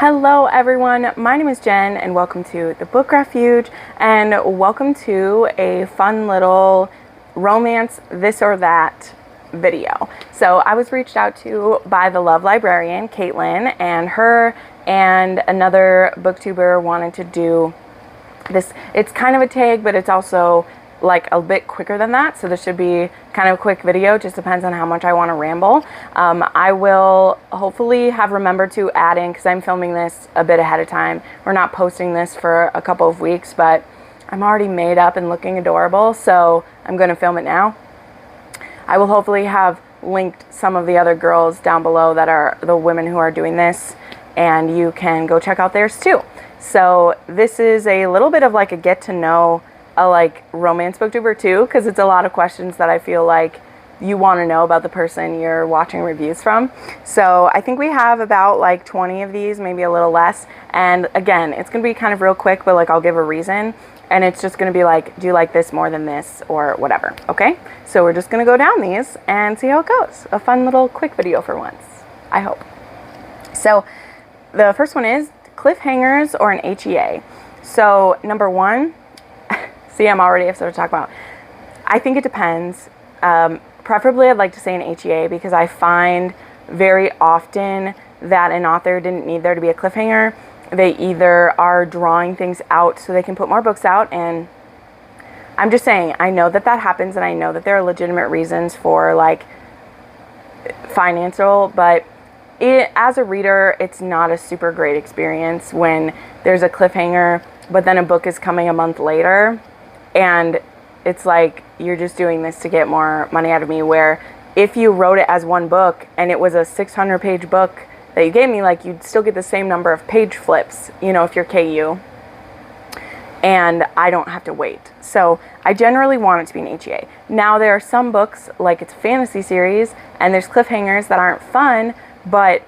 Hello everyone, my name is Jen and welcome to the Book Refuge and welcome to a fun little romance this or that video. So I was reached out to by the love librarian, Caitlin, and her and another booktuber wanted to do this. It's kind of a tag, but it's also like a bit quicker than that, so this should be kind of a quick video. Just depends on how much I want to ramble. I will hopefully have remembered to add in, because I'm filming this a bit ahead of time. We're not posting this for a couple of weeks, but I'm already made up and looking adorable, so I'm going to film it now. I will hopefully have linked some of the other girls down below that are the women who are doing this, and you can go check out theirs too. So this is a little bit of like a get to know a like romance booktuber too, because it's a lot of questions that I feel like you want to know about the person you're watching reviews from. So I think we have about like 20 of these, maybe a little less. And again, it's gonna be kind of real quick, but like I'll give a reason, and it's just gonna be like, do you like this more than this or whatever? Okay, so we're just gonna go down these and see how it goes. A fun little quick video for once, I hope. So the first one is Cliffhangers or an HEA. So number one, see, I'm already have to talk about. I think it depends. Preferably, I'd like to say an HEA, because I find very often that an author didn't need there to be a cliffhanger. They either are drawing things out so they can put more books out, and I'm just saying, I know that that happens, and I know that there are legitimate reasons for like financial, but as a reader, it's not a super great experience when there's a cliffhanger, but then a book is coming a month later. And it's like, you're just doing this to get more money out of me, where if you wrote it as one book and it was a 600-page book that you gave me, like, you'd still get the same number of page flips, you know, if you're KU, and I don't have to wait. So I generally want it to be an HEA. Now, there are some books, like it's a fantasy series, and there's cliffhangers that aren't fun, but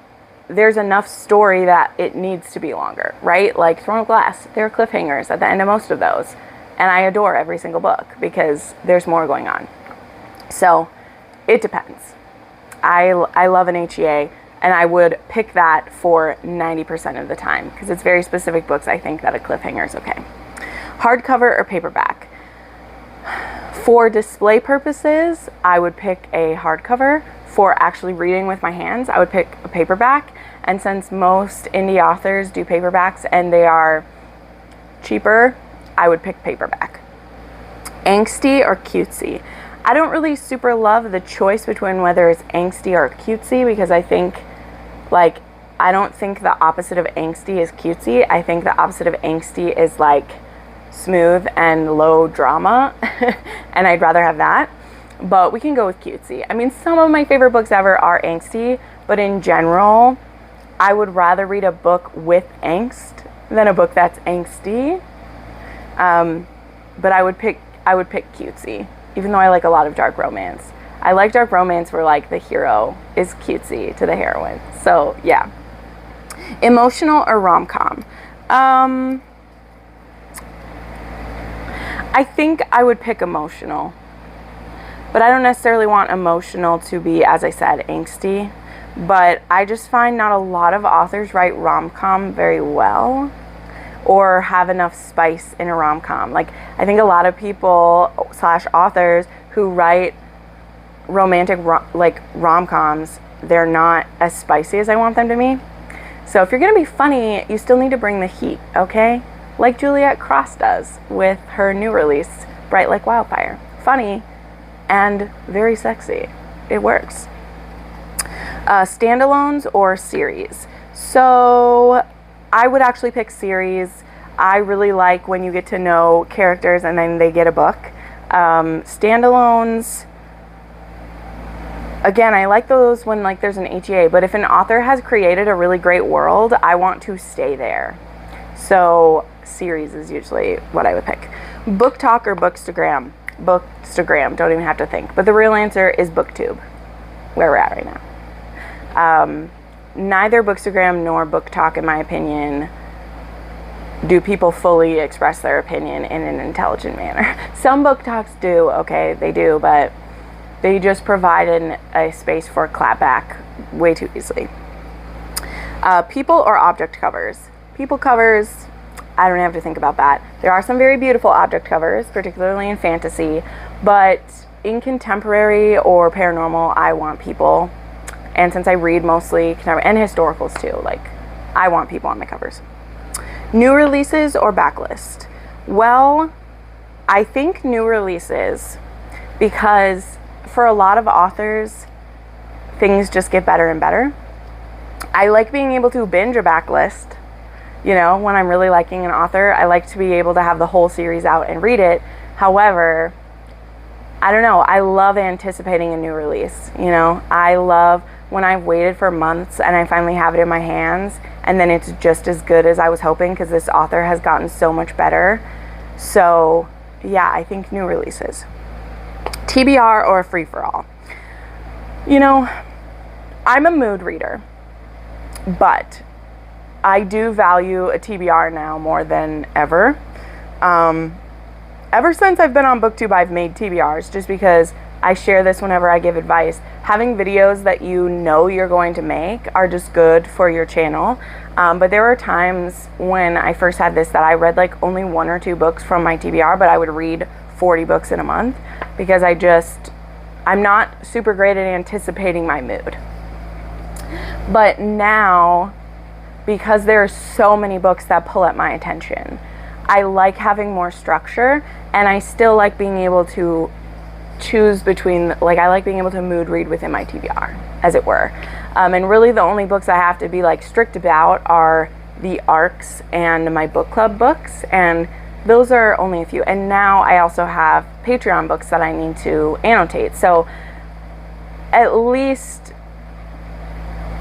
there's enough story that it needs to be longer, right? Like Throne of Glass, there are cliffhangers at the end of most of those. And I adore every single book because there's more going on. So it depends. I love an HEA, and I would pick that for 90% of the time, because it's very specific books I think that a cliffhanger is okay. Hardcover or paperback. For display purposes, I would pick a hardcover. For actually reading with my hands, I would pick a paperback. And since most indie authors do paperbacks and they are cheaper, I would pick paperback. Angsty or Cutesy. I don't really super love the choice between whether it's angsty or cutesy, because I think, like, I don't think the opposite of angsty is cutesy. I think the opposite of angsty is like smooth and low drama, and I'd rather have that. But we can go with cutesy. I mean, some of my favorite books ever are angsty, but in general, I would rather read a book with angst than a book that's angsty. But I would pick cutesy, even though I like a lot of dark romance. I like dark romance where like the hero is cutesy to the heroine. So yeah. Emotional or rom-com. I think I would pick emotional, but I don't necessarily want emotional to be, as I said, angsty. But I just find not a lot of authors write rom-com very well, or have enough spice in a rom-com. Like, I think a lot of people / authors who write romantic rom-coms, they're not as spicy as I want them to be. So if you're gonna be funny, you still need to bring the heat, okay? Like Juliet Cross does with her new release, Bright Like Wildfire. Funny and very sexy. It works. Standalones or series. So I would actually pick series. I really like when you get to know characters and then they get a book. Standalones, again, I like those when like there's an HEA, but if an author has created a really great world, I want to stay there. So series is usually what I would pick. Booktok or Bookstagram. Bookstagram, don't even have to think. But the real answer is BookTube, where we're at right now. Neither Bookstagram nor Booktok, in my opinion, do people fully express their opinion in an intelligent manner. Some Booktoks do, okay, they do, but they just provide a space for clapback way too easily. People or object covers. People covers, I don't have to think about that. There are some very beautiful object covers, particularly in fantasy, but in contemporary or paranormal, I want people. And since I read mostly contemporary and historicals too, like, I want people on my covers. New releases or backlist? Well, I think new releases, because for a lot of authors, things just get better and better. I like being able to binge a backlist. You know, when I'm really liking an author, I like to be able to have the whole series out and read it. However, I don't know, I love anticipating a new release. You know, I love when I've waited for months and I finally have it in my hands and then it's just as good as I was hoping because this author has gotten so much better. So yeah, I think new releases. TBR or free-for-all? You know, I'm a mood reader, but I do value a TBR now more than ever. Ever since I've been on BookTube, I've made TBRs just because I share this whenever I give advice. Having videos that you know you're going to make are just good for your channel. But there were times when I first had this that I read like only 1 or 2 books from my TBR, but I would read 40 books in a month because I'm not super great at anticipating my mood. But now, because there are so many books that pull at my attention, I like having more structure, and I still like being able to choose between, like, I like being able to mood read within my TBR, as it were. And really the only books I have to be like strict about are the ARCs and my book club books, and those are only a few. And now I also have Patreon books that I need to annotate. So at least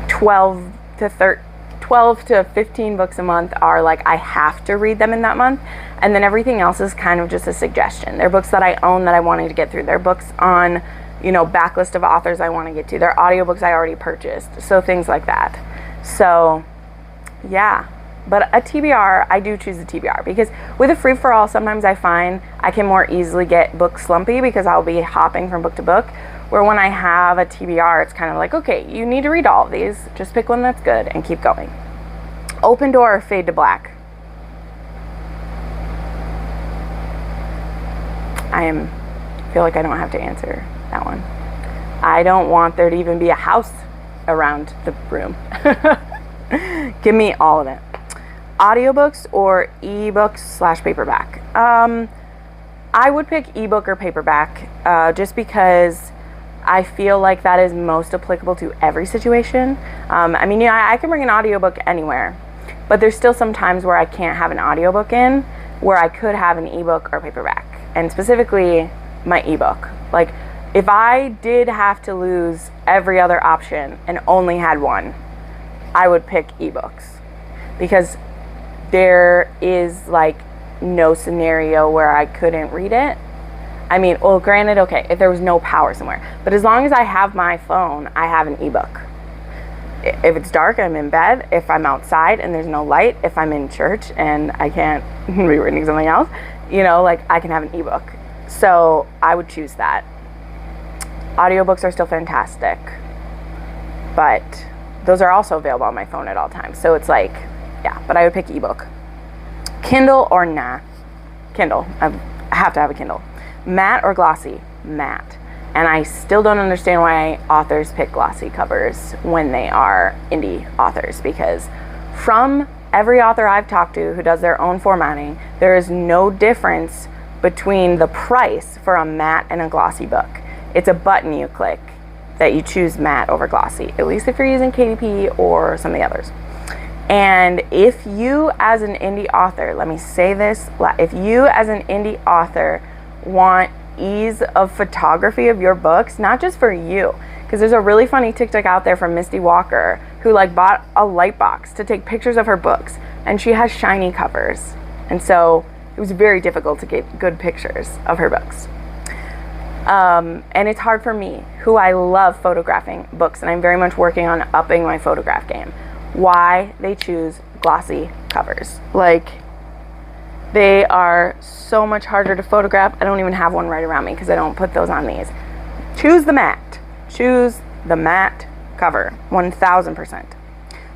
12 to 15 books a month are like I have to read them in that month, and then everything else is kind of just a suggestion. They're books that I own that I wanted to get through. They're books on, you know, backlist of authors I want to get to. They're audiobooks I already purchased, so things like that. So yeah, but a TBR, I do choose a TBR because with a free-for-all, sometimes I find I can more easily get book slumpy because I'll be hopping from book to book, where when I have a TBR, it's kind of like, okay, you need to read all of these, just pick one that's good and keep going. Open door or fade to black? I feel like I don't have to answer that one. I don't want there to even be a house around the room. Give me all of it. Audiobooks or ebooks / paperback? I would pick ebook or paperback just because I feel like that is most applicable to every situation. I mean, yeah, I can bring an audiobook anywhere, but there's still some times where I can't have an audiobook in where I could have an ebook or paperback, and specifically my ebook. Like, if I did have to lose every other option and only had one, I would pick ebooks because there is like no scenario where I couldn't read it. I mean, well, granted, okay, if there was no power somewhere, but as long as I have my phone, I have an ebook. If it's dark, I'm in bed. If I'm outside and there's no light, if I'm in church and I can't be reading something else, you know, like, I can have an ebook. So I would choose that. Audiobooks are still fantastic, but those are also available on my phone at all times. So it's like, yeah, but I would pick ebook. Kindle or nah? Kindle. I have to have a Kindle. Matte or glossy? Matte. And I still don't understand why authors pick glossy covers when they are indie authors, because from every author I've talked to who does their own formatting, there is no difference between the price for a matte and a glossy book. It's a button you click that you choose matte over glossy, at least if you're using KDP or some of the others. And if you as an indie author, let me say this, if you as an indie author want ease of photography of your books, not just for you, because there's a really funny TikTok out there from Misty Walker who like bought a light box to take pictures of her books, and she has shiny covers, and so it was very difficult to get good pictures of her books. And it's hard for me, who I love photographing books, and I'm very much working on upping my photograph game, why they choose glossy covers. Like, they are so much harder to photograph. I don't even have one right around me because I don't put those on these. Choose the matte. Choose the matte cover, 1000%.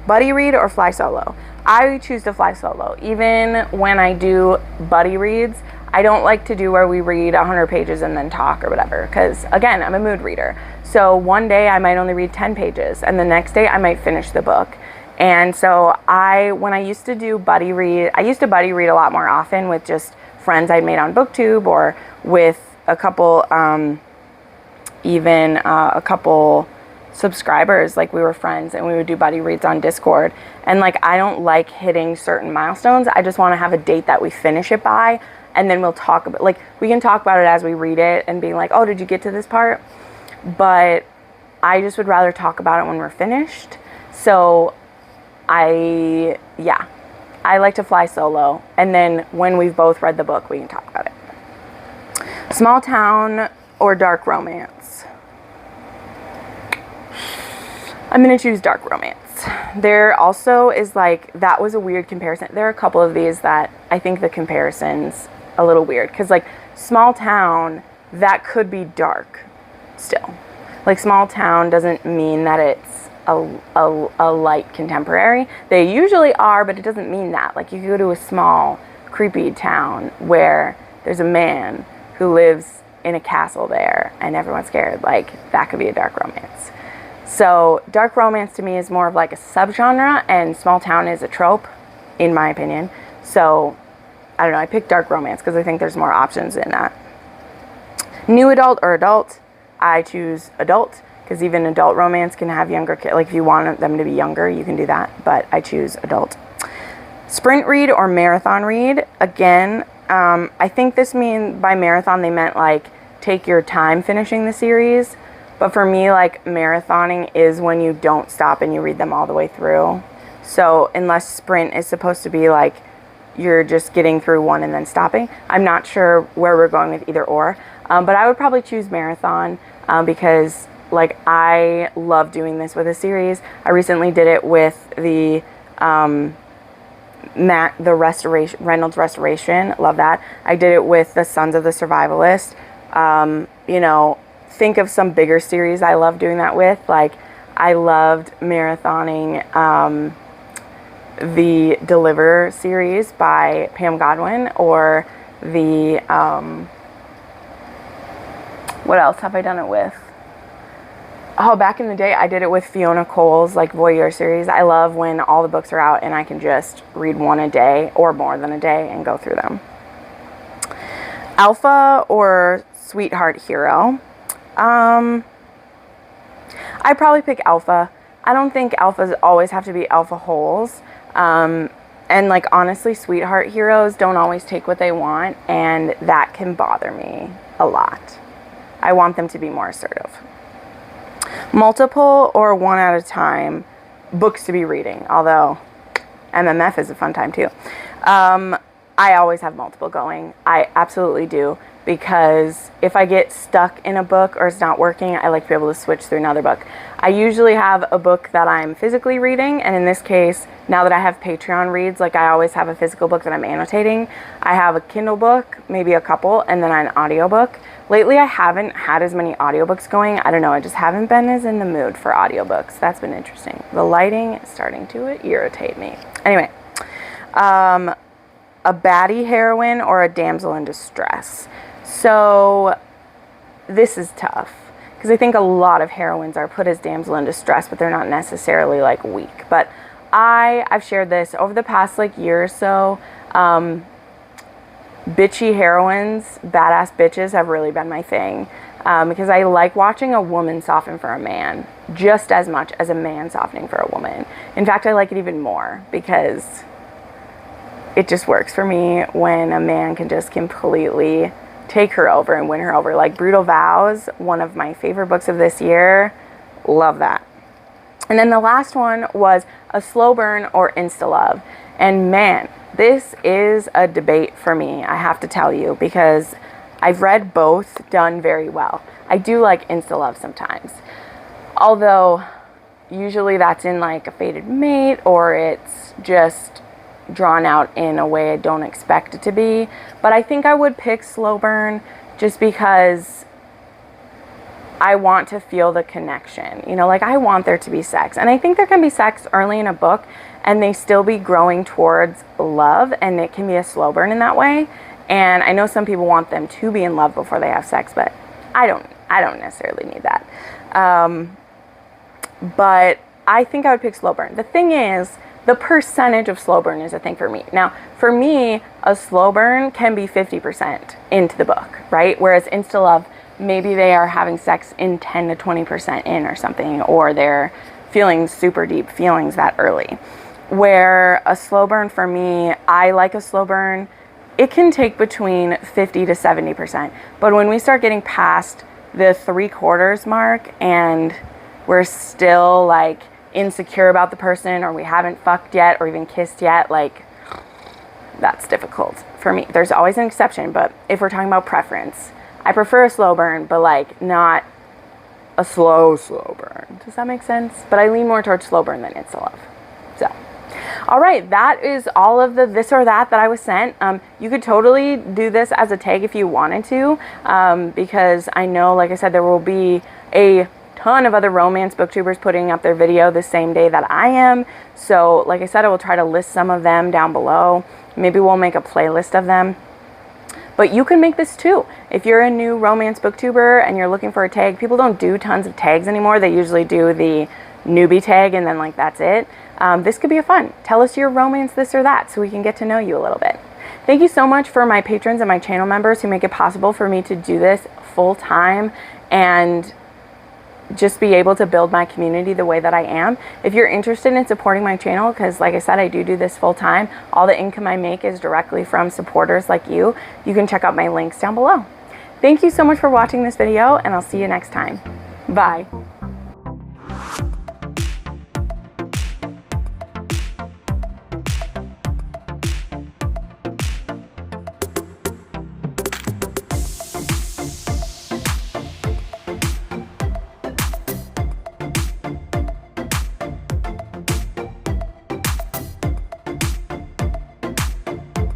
buddy read or fly solo? I choose to fly solo. Even when I do buddy reads, I don't like to do where we read 100 pages and then talk or whatever, because again, I'm a mood reader. So one day I might only read 10 pages and the next day I might finish the book. And so when I used to do buddy read, I used to buddy read a lot more often with just friends I'd made on BookTube, or with a couple, a couple subscribers. Like, we were friends and we would do buddy reads on Discord. And like, I don't like hitting certain milestones. I just want to have a date that we finish it by, and then we'll talk about, like, we can talk about it as we read it and being like, oh, did you get to this part? But I just would rather talk about it when we're finished. So I like to fly solo, and then when we've both read the book, we can talk about it. Small town or dark romance? I'm going to choose dark romance. There also is, like, that was a weird comparison. There are a couple of these that I think the comparison's a little weird, because like small town, that could be dark still. Like, small town doesn't mean that it's a light contemporary. They usually are, but it doesn't mean that. Like, you go to a small creepy town where there's a man who lives in a castle there and everyone's scared. Like, that could be a dark romance. So dark romance to me is more of like a subgenre, and small town is a trope, in my opinion. So I don't know, I picked dark romance because I think there's more options in that. New adult or adult? I choose adult, because even adult romance can have younger kids. Like, if you want them to be younger, you can do that, but I choose adult. Sprint read or marathon read? Again, I think by marathon they meant like take your time finishing the series. But for me, like, marathoning is when you don't stop and you read them all the way through. So unless sprint is supposed to be like you're just getting through one and then stopping, I'm not sure where we're going with either or. But I would probably choose marathon because, like, I love doing this with a series. I recently did it with the Reynolds Restoration. Love that. I did it with the Sons of the Survivalist. Think of some bigger series I love doing that with. Like, I loved marathoning the Deliver series by Pam Godwin, or the what else have I done it with? Oh, back in the day, I did it with Fiona Cole's, like, Voyeur series. I love when all the books are out and I can just read one a day or more than a day and go through them. Alpha or Sweetheart Hero? I'd probably pick Alpha. I don't think alphas always have to be alpha holes. And, like, honestly, Sweetheart Heroes don't always take what they want, and that can bother me a lot. I want them to be more assertive. Multiple or one at a time books to be reading, although MMF is a fun time too. I always have multiple going. I absolutely do, because if I get stuck in a book or it's not working, I like to be able to switch through another book. I usually have a book that I'm physically reading, and in this case, now that I have Patreon reads, like, I always have a physical book that I'm annotating. I have a Kindle book, maybe a couple, and then an audiobook. Lately, I haven't had as many audiobooks going. I don't know, I just haven't been as in the mood for audiobooks. That's been interesting. The lighting is starting to irritate me. Anyway, a baddie heroine or a damsel in distress? So this is tough, because I think a lot of heroines are put as damsel in distress, but they're not necessarily, like, weak. But I've shared this over the past, like, year or so. Bitchy heroines, badass bitches, have really been my thing, because I like watching a woman soften for a man just as much as a man softening for a woman. In fact, I like it even more, because it just works for me when a man can just completely take her over and win her over. Like, Brutal Vows, one of my favorite books of this year. Love that. And then the last one was a slow burn or Instalove. And man, this is a debate for me, I have to tell you, because I've read both done very well. I do like Instalove sometimes, although usually that's in, like, a fated mate, or it's just drawn out in a way I don't expect it to be. But I think I would pick slow burn, just because I want to feel the connection. You know, like I want there to be sex. And I think there can be sex early in a book and they still be growing towards love, and it can be a slow burn in that way. And I know some people want them to be in love before they have sex, but I don't necessarily need that. But I think I would pick slow burn. The thing is, the percentage of slow burn is a thing for me. Now, for me, a slow burn can be 50% into the book, right? Whereas Instalove, maybe they are having sex in 10 to 20% in or something, or they're feeling super deep feelings that early. Where a slow burn for me, I like a slow burn, it can take between 50 to 70%. But when we start getting past the 3/4 mark and we're still like insecure about the person, or we haven't fucked yet or even kissed yet, like that's difficult for me. There's always an exception, but if we're talking about preference, I prefer a slow burn, but like not a slow burn. Does that make sense? But I lean more towards slow burn than Instalove. So, all right, that is all of the this or that I was sent. You could totally do this as a tag if you wanted to, because I know, like I said, there will be a ton of other romance booktubers putting up their video the same day that I am. So, like I said, I will try to list some of them down below. Maybe we'll make a playlist of them. But you can make this too. If you're a new romance booktuber and you're looking for a tag, people don't do tons of tags anymore. They usually do the newbie tag and then like that's it. This could be a fun. Tell us your romance this or that so we can get to know you a little bit. Thank you so much for my patrons and my channel members who make it possible for me to do this full time and just be able to build my community the way that I am. If you're interested in supporting my channel, because like I said, I do this full time, all the income I make is directly from supporters like you. You can check out my links down below. Thank you so much for watching this video, and I'll see you next time. Bye.